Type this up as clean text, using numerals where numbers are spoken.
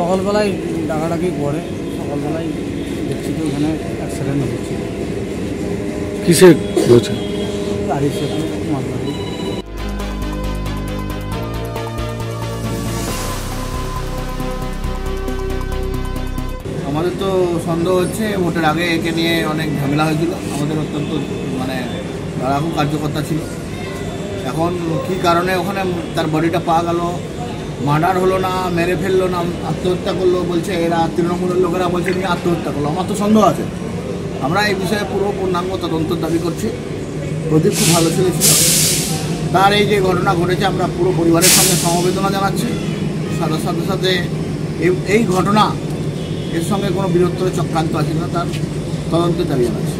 সকালবেলায় ডাকাডাকি করে, সকালবেলায় দেখছি তো ওখানে অ্যাক্সিডেন্ট হচ্ছে। কিসে হয়েছে? গাড়ির সাথে মারধারি। আমাদের তো সন্দেহ হচ্ছে ভোটের আগে একে নিয়ে অনেক ঝামেলা হয়েছিল। আমাদের অত্যন্ত মানে লড়াকু কার্যকর্তা ছিল। এখন কী কারণে ওখানে তার বডিটা পাওয়া গেল, মার্ডার হলো না, মেরে ফেললো না, আত্মহত্যা করলো বলছে এরা, তৃণমূলের লোকেরা বলছে নিয়ে আত্মহত্যা করলো। আমার তো সন্দেহ আছে। আমরা এই বিষয়ে পুরো পূর্ণাঙ্গ তদন্তের দাবি করছি। প্রদীপ খুব ভালো ছেলে ছিল। তার এই যে ঘটনা ঘটেছে, আমরা পুরো পরিবারের সঙ্গে সমবেদনা জানাচ্ছি। সাথে সাথে সাথে এই ঘটনা এর সঙ্গে কোনো বৃহত্তর চক্রান্ত আছে না, তার তদন্তের দাবি জানাচ্ছি।